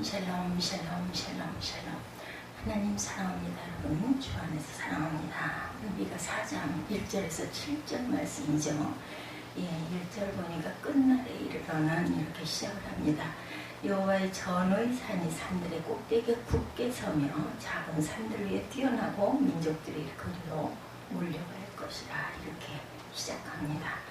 샬롬 샬롬 샬롬 샬롬. 하나님 사랑합니다. 여러분 주 안에서 사랑합니다. 미가 4장 1절에서 7절 말씀이죠. 1절 보니까 끝날에 이르러는 이렇게 시작을 합니다. 여호와의 전의 산이 산들의 꼭대기에 굳게 서며 작은 산들 위에 뛰어나고 민족들이 그리로 몰려갈 것이라 이렇게 시작합니다.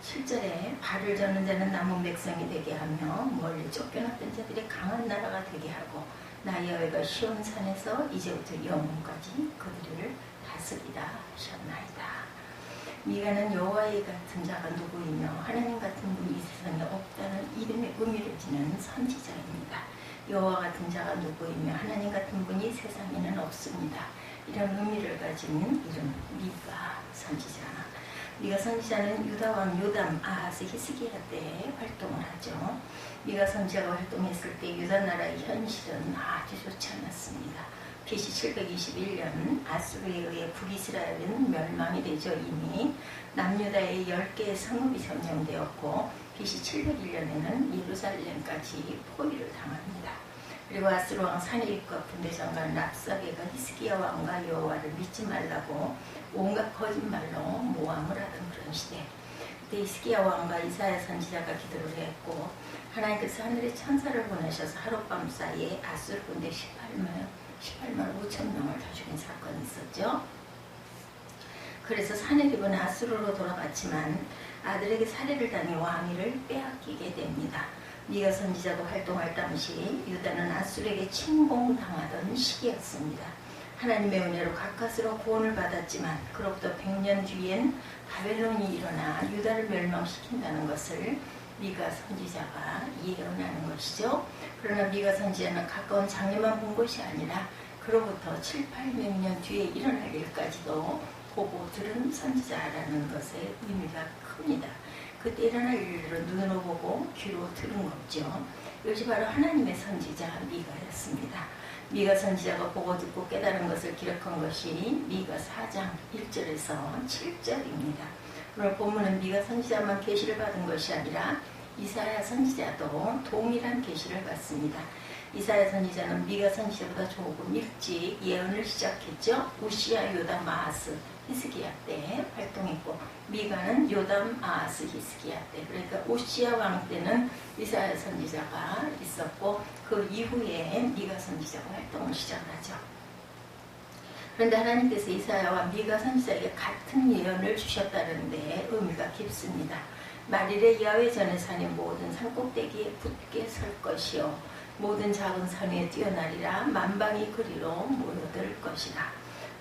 7절에 발을 저는 자는 남은 백성이 되게 하며 멀리 쫓겨났던 자들이 강한 나라가 되게 하고 나 여호와가 시온 산에서 이제부터 영원까지 그들을 다스리라 하셨나이다. 미가는 여호와의 같은 자가 누구이며 하나님 같은 분이 이 세상에 없다는 이름의 의미를 지닌 선지자입니다. 여호와 같은 자가 누구이며 하나님 같은 분이 세상에는 없습니다. 이런 의미를 가진 이름 미가 선지자. 미가 선지자는 유다 왕 요담, 아하스, 히스기야 때에 활동을 하죠. 미가 선지자가 활동했을 때 유다 나라의 현실은 아주 좋지 않았습니다. BC 721년 아수르에 의해 북이스라엘은 멸망이 되죠. 이미 남유다의 10개의 성읍이 점령되었고 BC 701년에는 예루살렘까지 포위를 당합니다. 그리고 아수르 왕 사네립과 군대장관 랍사게가 히스기야 왕과 여호와를 믿지 말라고 온갖 거짓말로 모함을 하던 그런 시대. 그때 히스기야 왕과 이사야 선지자가 기도를 했고 하나님께서 하늘의 천사를 보내셔서 하룻밤 사이에 아수르 군대 18만 5천 명을 다 죽인 사건이 있었죠. 그래서 사네립은 아수르로 돌아갔지만 아들에게 살해를 당해 왕위를 빼앗기게 됩니다. 미가 선지자가 활동할 당시 유다는 아수르에게 침공당하던 시기였습니다. 하나님의 은혜로 가까스로 구원을 받았지만 그로부터 100년 뒤엔 바벨론이 일어나 유다를 멸망시킨다는 것을 미가 선지자가 예언하는 것이죠. 그러나 미가 선지자는 가까운 장래만 본 것이 아니라 그로부터 7, 800년 뒤에 일어날 일까지도 보고 들은 선지자라는 것의 의미가 큽니다. 그때 일어날 일을 눈으로 보고 귀로 들은 거죠. 이것이 바로 하나님의 선지자 미가였습니다. 미가 선지자가 보고 듣고 깨달은 것을 기록한 것이 미가 4장 1절에서 7절입니다. 오늘 본문은 미가 선지자만 계시를 받은 것이 아니라 이사야 선지자도 동일한 계시를 받습니다. 이사야 선지자는 미가 선지자보다 조금 일찍 예언을 시작했죠. 우시야, 요담, 아하스, 히스기야 때 활동했고 미가는 요담, 아하스, 히스기야 때, 그러니까 우시야 왕 때는 이사야 선지자가 있었고 그 이후에 미가 선지자가 활동을 시작하죠. 그런데 하나님께서 이사야와 미가 선지자에게 같은 예언을 주셨다는 데 의미가 깊습니다. 말일에 야훼 전에 사는 모든 산꼭대기에 굳게 설 것이요 모든 작은 산 위에 뛰어나리라 만방이 그리로 모여들 것이라.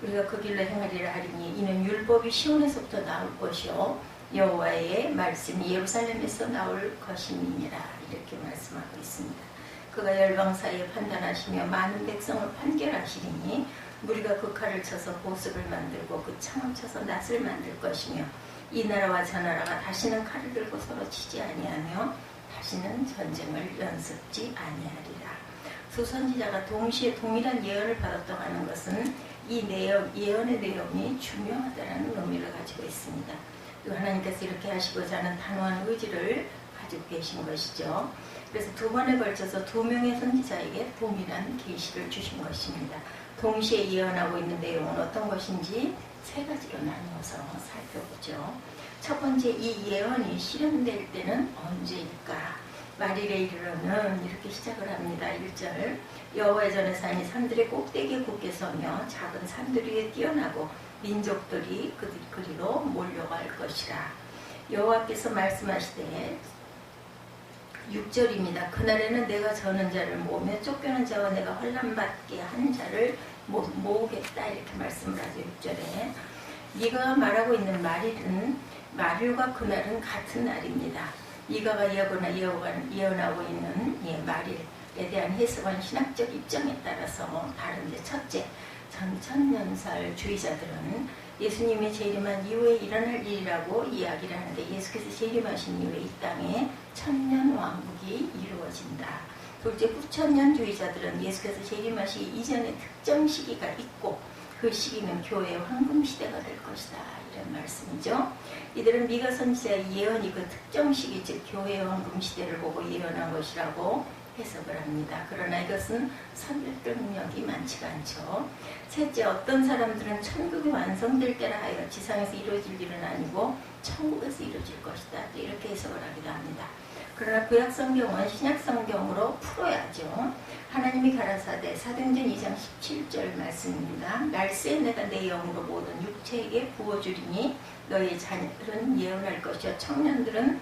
우리가 그 길로 행하리라 하리니 이는 율법이 시온에서부터 나올 것이요 여호와의 말씀이 예루살렘에서 나올 것임이니라. 이렇게 말씀하고 있습니다. 그가 열방 사이에 판단하시며 많은 백성을 판결하시리니 무리가 그 칼을 쳐서 보습을 만들고 그 창을 쳐서 낫을 만들 것이며 이 나라와 저 나라가 다시는 칼을 들고 서로 치지 아니하며 다시는 전쟁을 연습지 아니하리라. 두 선지자가 동시에 동일한 예언을 받았다고 하는 것은 이 예언의 내용이 중요하다는 의미를 가지고 있습니다. 또 하나님께서 이렇게 하시고자 하는 단호한 의지를 가지고 계신 것이죠. 그래서 두 번에 걸쳐서 두 명의 선지자에게 동일한 계시를 주신 것입니다. 동시에 예언하고 있는 내용은 어떤 것인지 세 가지로 나누어서 살펴보죠. 첫 번째, 이 예언이 실현될 때는 언제일까? 말일에 이르러는 이렇게 시작을 합니다. 1절 여호와의 전에 산이 산들의 꼭대기에 굳게 서며 작은 산들 위에 뛰어나고 민족들이 그리로 몰려갈 것이라. 여호와께서 말씀하시되 6절입니다. 그날에는 내가 저는 자를 모으며 쫓겨난 자와 내가 환난받게 한 자를 모으겠다. 이렇게 말씀을 하죠. 6절에 미가가 말하고 있는 말일과 그날은 같은 날입니다. 미가가 예언하고 있는 말일에 대한 해석은 신학적 입장에 따라서 다른데, 첫째, 전천년살 주의자들은 예수님의 재림한 이후에 일어날 일이라고 이야기를 하는데 예수께서 재림하신 이후에 이 땅에 천년 왕국이 이루어진다. 둘째, 후천년주의자들은 예수께서 재림하시 이전에 특정 시기가 있고 그 시기는 교회의 황금시대가 될 것이다. 이런 말씀이죠. 이들은 미가 선지자의 예언이 그 특정 시기, 즉 교회의 황금시대를 보고 예언한 것이라고 해석을 합니다. 그러나 이것은 선별력이 많지가 않죠. 셋째, 어떤 사람들은 천국이 완성될 때라 하여 지상에서 이루어질 일은 아니고 천국에서 이루어질 것이다, 이렇게 해석을 하기도 합니다. 그러나 구약 성경은 신약 성경으로 풀어야죠. 하나님이 가라사대 사도행전 2장 17절 말씀입니다. 날새에 내가 내 영으로 모든 육체에게 부어주리니 너희 자녀들은 예언할 것이요 청년들은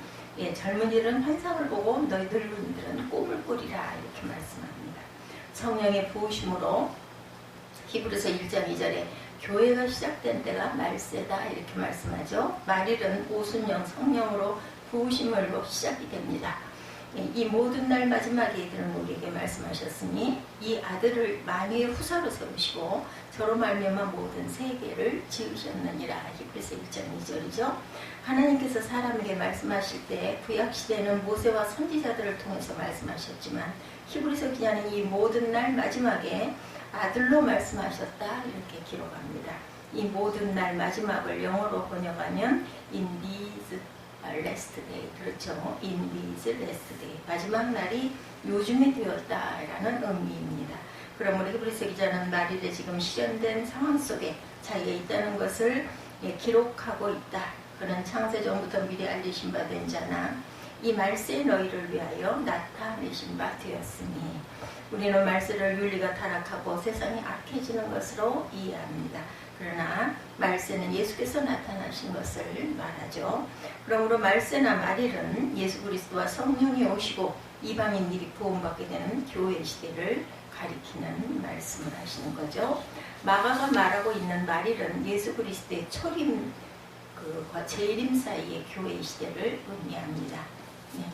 젊은이들은 환상을 보고 너희 늙은이들은 꿈을 꾸리라, 이렇게 말씀합니다. 성령의 부으심으로 히브리서 1장 2절에 교회가 시작된 때가 말세다, 이렇게 말씀하죠. 말일은 오순영 성령으로 부으심으로 시작이 됩니다. 이 모든 날 마지막에 이들은 우리에게 말씀하셨으니 이 아들을 만유의 후사로 세우시고 저로 말미암아 모든 세계를 지으셨느니라. 히브리서 1장 2절이죠. 하나님께서 사람에게 말씀하실 때 구약시대는 모세와 선지자들을 통해서 말씀하셨지만 히브리서 기자는 이 모든 날 마지막에 아들로 말씀하셨다, 이렇게 기록합니다. 이 모든 날 마지막을 영어로 번역하면 in these last day, 그렇죠. in these last day, 마지막 날이 요즘에 되었다라는 의미입니다. 그러므로 히브리서 기자는 말일에 지금 실현된 상황 속에 자기가 있다는 것을 기록하고 있다. 그는 창세전부터 미리 알리신 바 된 자나 이 말세의 너희를 위하여 나타내신 바 되었으니, 우리는 말세를 윤리가 타락하고 세상이 악해지는 것으로 이해합니다. 그러나 말세는 예수께서 나타나신 것을 말하죠. 그러므로 말세나 말일은 예수 그리스도와 성령이 오시고 이방인들이 구원받게 되는 교회 시대를 가리키는 말씀을 하시는 거죠. 마가가 말하고 있는 말일은 예수 그리스도의 초림과 재림 사이의 교회 시대를 의미합니다.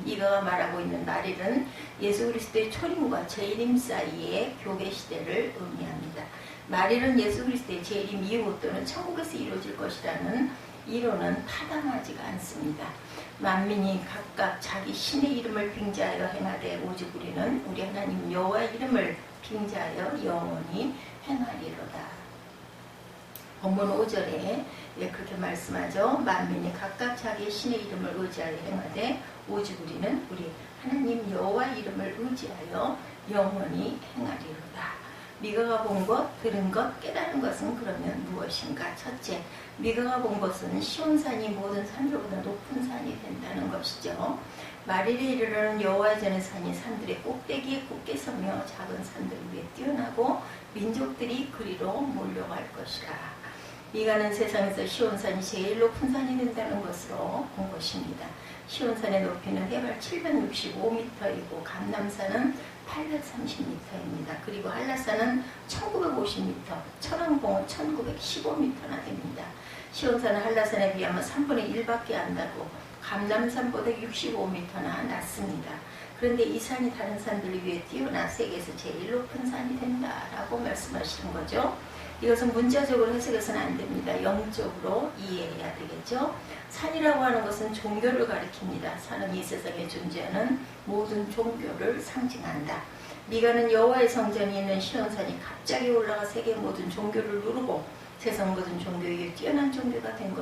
미가가 말하고 있는 말일은 예수 그리스도의 초림과 재림 사이의 교회 시대를 의미합니다. 말일은 예수 그리스도의 재림 이후 또는 천국에서 이루어질 것이라는 이론은 타당하지가 않습니다. 만민이 각각 자기 신의 이름을 빙자하여 행하되 오직 우리는 우리 하나님 여호와의 이름을 빙자하여 영원히 행하리로다. 본문 5절에 그렇게 말씀하죠. 만민이 각각 자기 신의 이름을 의지하여 행하되 오직 우리는 우리 하나님 여호와의 이름을 의지하여 영원히 행하리로다. 미가가 본 것, 들은 것, 깨달은 것은 그러면 무엇인가? 첫째, 미가가 본 것은 시온산이 모든 산들보다 높은 산이 된다는 것이죠. 말일에 이르러는 여호와의 전의 산이 산들의 꼭대기에 굳게 서며 작은 산들 위에 뛰어나고 민족들이 그리로 몰려갈 것이라. 미가는 세상에서 시온산이 제일 높은 산이 된다는 것으로 본 것입니다. 시온산의 높이는 해발 765m이고 감남산은 830m입니다. 그리고 한라산은 1950m, 천왕봉은 1915m나 됩니다. 시온산은 한라산에 비하면 3분의 1밖에 안 나고 감남산보다 65m나 낮습니다. 그런데 이 산이 다른 산들 위에 뛰어나 세계에서 제일 높은 산이 된다라고 말씀하시는 거죠. 이것은 문자적으로 해석해서는 안 됩니다. 영적으로 이해해야 되겠죠. 산이라고 하는 것은 종교를 가리킵니다. 산은 이 세상에 존재하는 모든 종교를 상징한다. 미가는 여호와의 성전이 있는 시온산이 갑자기 올라가 세계 모든 종교를 누르고 세상 모든 종교 위에 뛰어난 종교가 될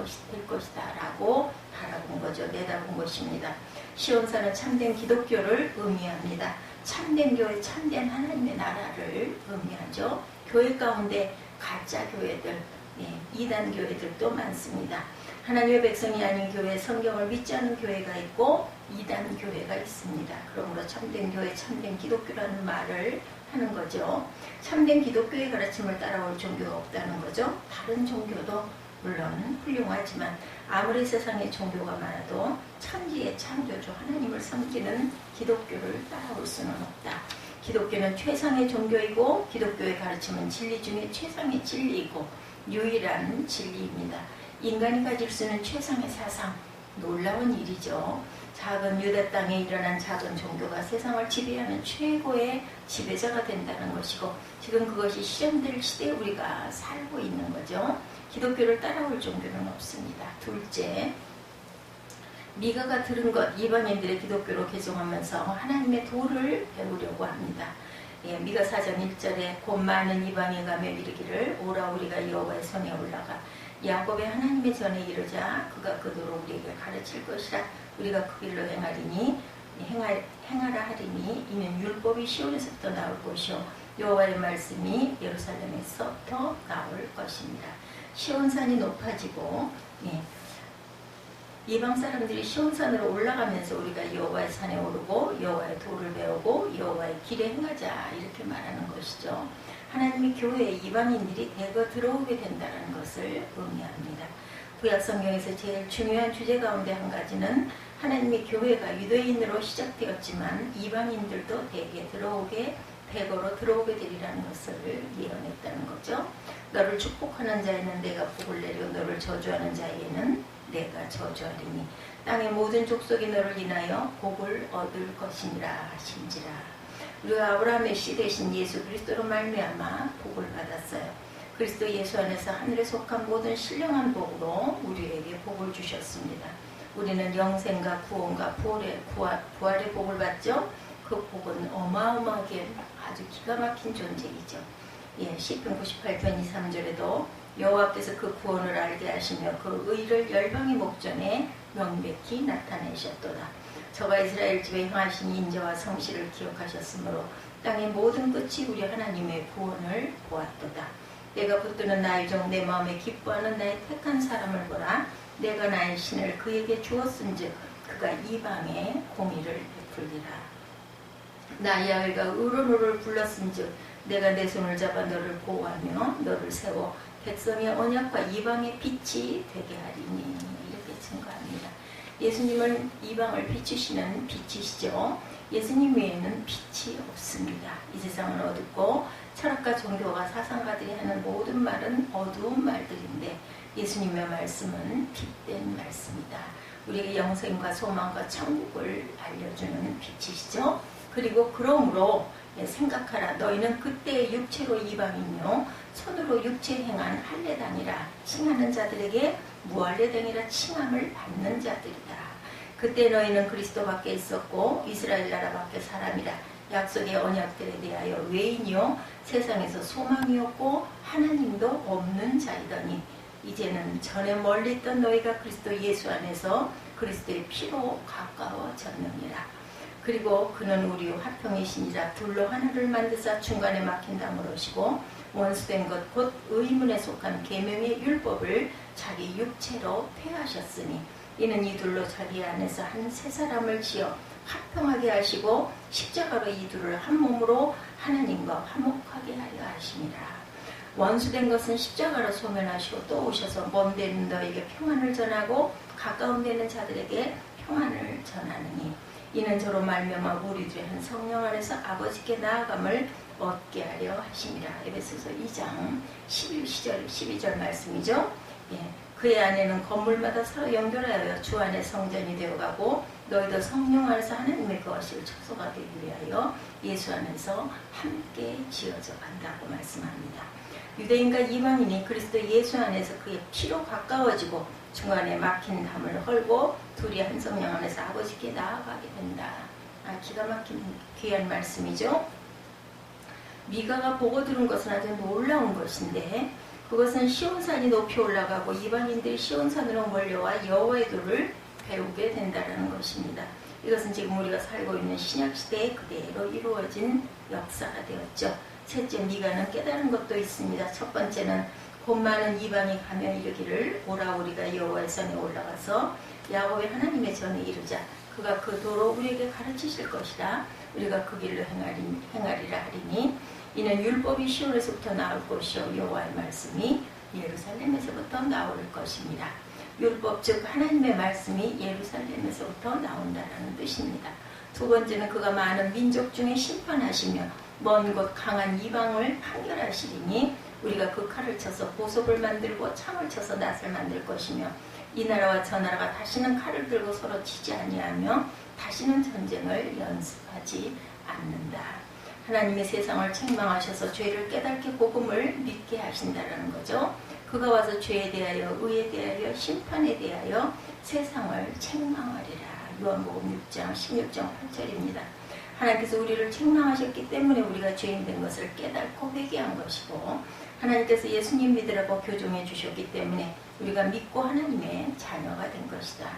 것이다 라고 바라본 거죠. 내다본 것입니다. 시온산은 참된 기독교를 의미합니다. 참된 교회, 참된 하나님의 나라를 의미하죠. 교회 가운데 가짜 교회들, 이단 교회들도 많습니다. 하나님의 백성이 아닌 교회, 성경을 믿지 않는 교회가 있고 이단 교회가 있습니다. 그러므로 참된 교회, 참된 기독교라는 말을 하는 거죠. 참된 기독교의 가르침을 따라올 종교가 없다는 거죠. 다른 종교도 물론 훌륭하지만 아무리 세상에 종교가 많아도 천지의 창조주 하나님을 섬기는 기독교를 따라올 수는 없다. 기독교는 최상의 종교이고 기독교의 가르침은 진리 중에 최상의 진리이고 유일한 진리입니다. 인간이 가질 수 있는 최상의 사상, 놀라운 일이죠. 작은 유대 땅에 일어난 작은 종교가 세상을 지배하는 최고의 지배자가 된다는 것이고 지금 그것이 실현될 시대에 우리가 살고 있는 거죠. 기독교를 따라올 종교는 없습니다. 둘째, 미가가 들은 것, 이방인들의 기독교로 개종하면서 하나님의 도를 배우려고 합니다. 미가 4장 1절에 곧 많은 이방에 가며 이르기를 오라 우리가 여호와의 손에 올라가 야곱의 하나님의 전에 이르자 그가 그 도로 우리에게 가르칠 것이라 우리가 그 길로 행하리니 행하라 하리니 이는 율법이 시온에서부터 나올 것이요 여호와의 말씀이 예루살렘에서부터 나올 것입니다. 시온산이 높아지고 이방 사람들이 시온산으로 올라가면서 우리가 여호와의 산에 오르고 여호와의 도를 배우고 여호와의 길에 행하자 이렇게 말하는 것이죠. 하나님의 교회에 이방인들이 대거 들어오게 된다는 것을 의미합니다. 구약 성경에서 제일 중요한 주제 가운데 한 가지는 하나님의 교회가 유대인으로 시작되었지만 이방인들도 대거로 들어오게 되리라는 것을 예언했다는 거죠. 너를 축복하는 자에는 내가 복을 내려 너를 저주하는 자에게는 내가 저주하리니 땅의 모든 족속이 너를 인하여 복을 얻을 것이니라 하신지라. 우리가 아브라함의 씨 되신 예수 그리스도로 말미암아 복을 받았어요. 그리스도 예수 안에서 하늘에 속한 모든 신령한 복으로 우리에게 복을 주셨습니다. 우리는 영생과 구원과 부활의 복을 받죠. 그 복은 어마어마하게 아주 기가 막힌 존재이죠. 시편 98편 2, 3절에도 여호와께서 그 구원을 알게 하시며 그 의를 열방의 목전에 명백히 나타내셨도다. 저가 이스라엘 집에 행하신 인자와 성실을 기억하셨으므로 땅의 모든 끝이 우리 하나님의 구원을 보았도다. 내가 붙드는 나의 종 내 마음에 기뻐하는 나의 택한 사람을 보라. 내가 나의 신을 그에게 주었은즉 그가 이방에 공의를 베풀리라. 나 야훼가 의로노를 불렀은즉 내가 내 손을 잡아 너를 보호하며 너를 세워 백성의 언약과 이방의 빛이 되게 하리니 이렇게 증거합니다. 예수님은 이방을 비추시는 빛이시죠. 예수님 외에는 빛이 없습니다. 이 세상은 어둡고 철학과 종교가 사상가들이 하는 모든 말은 어두운 말들인데 예수님의 말씀은 빛된 말씀이다. 우리에게 영생과 소망과 천국을 알려주는 빛이시죠. 그리고 그러므로 생각하라. 너희는 그때의 육체로 이방인요 손으로 육체 행한 할례당이라 칭하는 자들에게 무할례당이라 칭함을 받는 자들이다. 그때 너희는 그리스도 밖에 있었고 이스라엘 나라 밖에 사람이라 약속의 언약들에 대하여 외인이요 세상에서 소망이었고 하나님도 없는 자이더니 이제는 전에 멀리 있던 너희가 그리스도 예수 안에서 그리스도의 피로 가까워졌느니라. 그리고 그는 우리 화평이시니라. 둘로 하늘을 만드사 중간에 막힌 담을 오시고 원수된 것 곧 의문에 속한 계명의 율법을 자기 육체로 폐하셨으니 이는 이 둘로 자기 안에서 한 세 사람을 지어 화평하게 하시고 십자가로 이 둘을 한 몸으로 하나님과 화목하게 하려 하시니라. 원수된 것은 십자가로 소멸하시고 또 오셔서 먼 데는 너에게 평안을 전하고 가까운 데는 자들에게 평안을 전하느니 이는 저로 말미암아 우리들의 한 성령 안에서 아버지께 나아감을 얻게 하려 하심이라. 에베소서 2장 12절 말씀이죠. 그의 안에는 건물마다 서로 연결하여 주 안에 성전이 되어가고 너희도 성령 안에서 하나님의 거하실 처소가 되기 위하여 예수 안에서 함께 지어져 간다고 말씀합니다. 유대인과 이방인이 그리스도 예수 안에서 그의 피로 가까워지고 중간에 막힌 담을 헐고 둘이 한 성령 안에서 아버지께 나아가게 된다. 기가 막힌 귀한 말씀이죠. 미가가 보고 들은 것은 아주 놀라운 것인데 그것은 시온산이 높이 올라가고 이방인들이 시온산으로 몰려와 여호와의 도를 배우게 된다는 것입니다. 이것은 지금 우리가 살고 있는 신약시대에 그대로 이루어진 역사가 되었죠. 셋째, 미가는 깨달은 것도 있습니다. 첫 번째는 곧 많은 이방이 가면 이르기를 오라 우리가 여호와의 산에 올라가서 야곱의 하나님의 전에 이르자. 그가 그 도로 우리에게 가르치실 것이라. 우리가 그 길로 행하리라 하리니 이는 율법이 시온에서부터 나올 것이요 여호와의 말씀이 예루살렘에서부터 나올 것입니다. 율법 즉 하나님의 말씀이 예루살렘에서부터 나온다는 뜻입니다. 두 번째는 그가 많은 민족 중에 심판하시며 먼 곳 강한 이방을 판결하시리니 우리가 그 칼을 쳐서 보석을 만들고 창을 쳐서 낫을 만들 것이며 이 나라와 저 나라가 다시는 칼을 들고 서로 치지 아니하며 다시는 전쟁을 연습하지 않는다. 하나님의 세상을 책망하셔서 죄를 깨닫게 복음을 믿게 하신다는 거죠. 그가 와서 죄에 대하여 의에 대하여 심판에 대하여 세상을 책망하리라. 요한복음 6장 16장 8절입니다. 하나님께서 우리를 책망하셨기 때문에 우리가 죄인 된 것을 깨닫고 회개한 것이고 하나님께서 예수님 믿으라고 교정해 주셨기 때문에 우리가 믿고 하나님의 자녀가 된 것이다.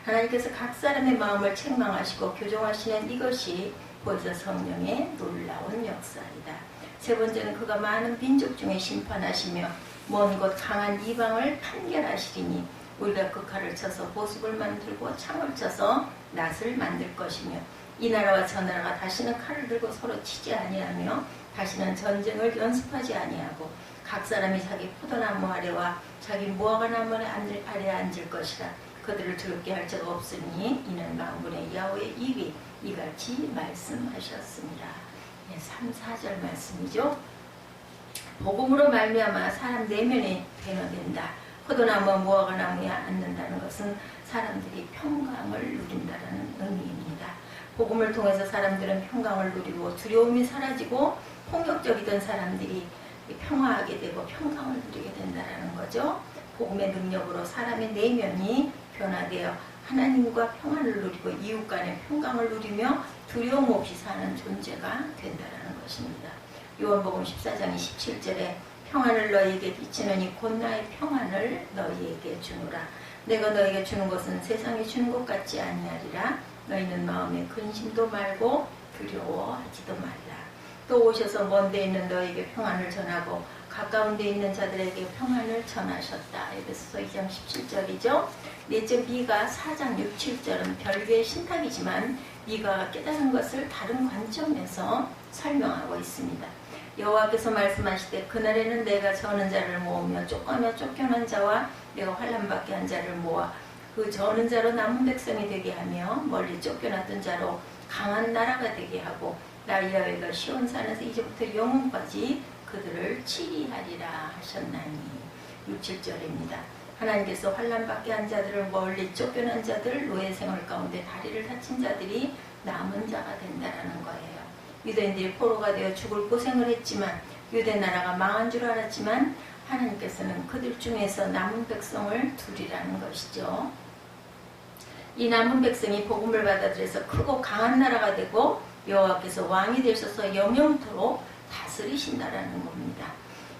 하나님께서 각 사람의 마음을 책망하시고 교정하시는 이것이 보혜사 성령의 놀라운 역사이다. 세 번째는 그가 많은 민족 중에 심판하시며 먼 곳 강한 이방을 판결하시리니 우리가 그 칼을 쳐서 보습을 만들고 창을 쳐서 낫을 만들 것이며 이 나라와 저 나라가 다시는 칼을 들고 서로 치지 아니하며 다시는 전쟁을 연습하지 아니하고 각 사람이 자기 포도나무 아래와 자기 무화과 나무 아래 앉을 것이라. 그들을 두렵게 할 자가 없으니 이는 만군의 여호와의 입이 이같이 말씀하셨습니다. 3, 4절 말씀이죠. 복음으로 말미암아 사람 내면이 변화된다. 포도나무와 무화과 나무에 앉는다는 것은 사람들이 평강을 누린다는 의미입니다. 복음을 통해서 사람들은 평강을 누리고 두려움이 사라지고 폭력적이던 사람들이 평화하게 되고 평강을 누리게 된다는 거죠. 복음의 능력으로 사람의 내면이 변화되어 하나님과 평안을 누리고 이웃 간의 평강을 누리며 두려움 없이 사는 존재가 된다는 것입니다. 요한복음 14장 27절에 평안을 너희에게 비치느니 곧 나의 평안을 너희에게 주노라. 내가 너희에게 주는 것은 세상이 주는 것 같지 아니하리라. 너희는 마음에 근심도 말고 두려워하지도 말라. 또 오셔서 먼 데 있는 너희에게 평안을 전하고 가까운 데 있는 자들에게 평안을 전하셨다. 에베소서 2장 17절이죠. 넷째 미가 4장 6, 7절은 별개의 신탁이지만 미가가 깨달은 것을 다른 관점에서 설명하고 있습니다. 여호와께서 말씀하시되 그날에는 내가 저는 자를 모으며 쫓가며 쫓겨난 자와 내가 환난받게 한 자를 모아 그 저는 자로 남은 백성이 되게 하며 멀리 쫓겨났던 자로 강한 나라가 되게 하고 나의 여호와가 시온산에서 이제부터 영원까지 그들을 치리하리라 하셨나니. 6, 7절입니다. 하나님께서 환난받게 한 자들을 멀리 쫓겨난 자들 노예 생활 가운데 다리를 다친 자들이 남은 자가 된다는 거예요. 유대인들이 포로가 되어 죽을 고생을 했지만 유대 나라가 망한 줄 알았지만 하나님께서는 그들 중에서 남은 백성을 두리라는 것이죠. 이 남은 백성이 복음을 받아들여서 크고 강한 나라가 되고 여호와께서 왕이 되셔서 영영토록 다스리신다라는 겁니다.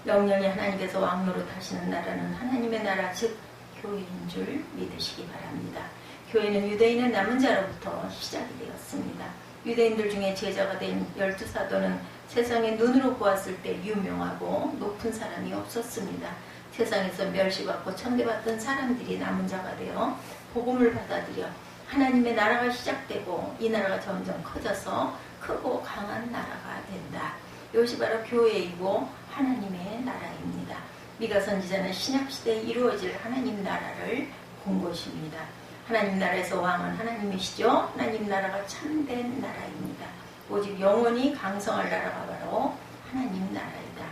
영영이 하나님께서 왕노릇 하시는 나라는 하나님의 나라 즉 교회인 줄 믿으시기 바랍니다. 교회는 유대인의 남은 자로부터 시작이 되었습니다. 유대인들 중에 제자가 된 12사도는 세상의 눈으로 보았을 때 유명하고 높은 사람이 없었습니다. 세상에서 멸시받고 천대받던 사람들이 남은 자가 되어 복음을 받아들여 하나님의 나라가 시작되고 이 나라가 점점 커져서 크고 강한 나라가 된다. 이것이 바로 교회이고 하나님의 나라입니다. 미가 선지자는 신약시대에 이루어질 하나님 나라를 본 것입니다. 하나님 나라에서 왕은 하나님이시죠. 하나님 나라가 참된 나라입니다. 오직 영원히 강성할 나라가 바로 하나님 나라이다.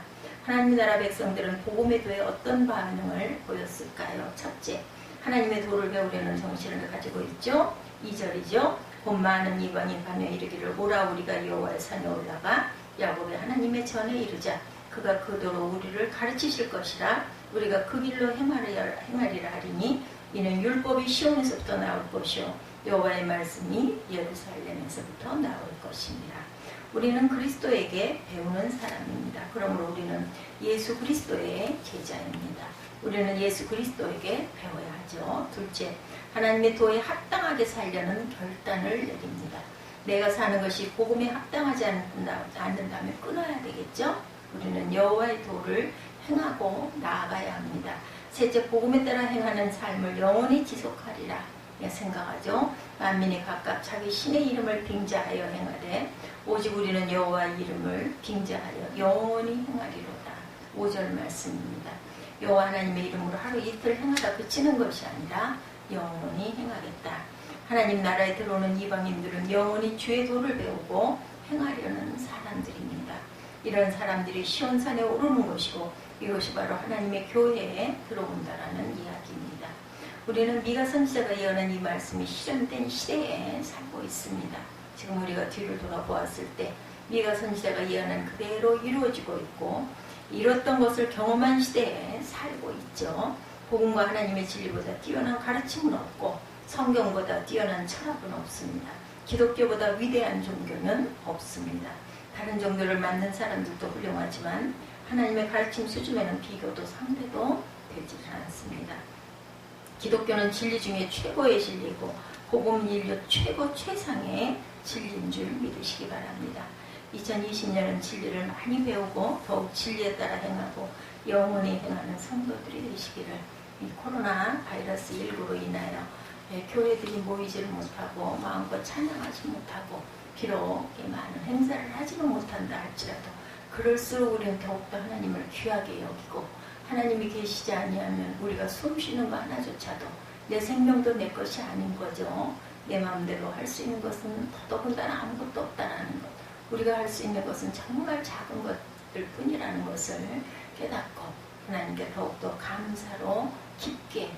하나님 나라 백성들은 복음에 대해 어떤 반응을 보였을까요? 첫째, 하나님의 도를 배우려는 정신을 가지고 있죠. 2절이죠. 곧 많은 이방인 반여 이르기를 오라 우리가 여호와의 산에 올라가 야곱의 하나님의 전에 이르자. 그가 그 도로 우리를 가르치실 것이라. 우리가 그 길로 행하리라 하리니 이는 율법이 시온에서부터 나올 것이요 여호와의 말씀이 예루살렘에서부터 나올 것입니다. 우리는 그리스도에게 배우는 사람입니다. 그러므로 우리는 예수 그리스도의 제자입니다. 우리는 예수 그리스도에게 배워야 하죠. 둘째, 하나님의 도에 합당하게 살려는 결단을 내립니다. 내가 사는 것이 복음에 합당하지 않는다면 끊어야 되겠죠. 우리는 여호와의 도를 행하고 나아가야 합니다. 셋째, 복음에 따라 행하는 삶을 영원히 지속하리라 생각하죠. 만민이 각각 자기 신의 이름을 빙자하여 행하되 오직 우리는 여호와의 이름을 빙자하여 영원히 행하리로다. 5절 말씀입니다. 여호와 하나님의 이름으로 하루 이틀 행하다 그치는 것이 아니라 영원히 행하겠다. 하나님 나라에 들어오는 이방인들은 영원히 주의 도를 배우고 행하려는 사람들입니다. 이런 사람들이 시온산에 오르는 것이고 이것이 바로 하나님의 교회에 들어온다라는 이야기입니다. 우리는 미가 선지자가 예언한 이 말씀이 실현된 시대에 살고 있습니다. 지금 우리가 뒤를 돌아보았을 때 미가 선지자가 예언한 그대로 이루어지고 있고 이뤘던 것을 경험한 시대에 살고 있죠. 복음과 하나님의 진리보다 뛰어난 가르침은 없고 성경보다 뛰어난 철학은 없습니다. 기독교보다 위대한 종교는 없습니다. 다른 종교를 만든 사람들도 훌륭하지만 하나님의 가르침 수준에는 비교도 상대도 되지 않습니다. 기독교는 진리 중에 최고의 진리고 복음은 인류 최고 최상의 진리인 줄 믿으시기 바랍니다. 2020년은 진리를 많이 배우고 더욱 진리에 따라 행하고 영원히 행하는 성도들이 되시기를. 이 코로나 바이러스 19로 인하여 교회들이 모이지를 못하고 마음껏 찬양하지 못하고 비록 많은 행사를 하지는 못한다 할지라도 그럴수록 우리는 더욱더 하나님을 귀하게 여기고 하나님이 계시지 아니하면 우리가 숨 쉬는 거 하나조차도 내 생명도 내 것이 아닌 거죠. 내 마음대로 할 수 있는 것은 더더군다나 아무것도 없다라는 것. 우리가 할 수 있는 것은 정말 작은 것들 뿐이라는 것을 깨닫고 하나님께 더욱더 감사로 깊게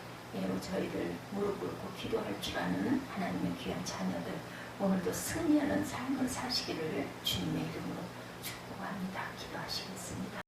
저희들 무릎 꿇고 기도할 줄 아는 하나님의 귀한 자녀들, 오늘도 승리하는 삶을 사시기를 주님의 이름으로 축복합니다. 기도하시겠습니다.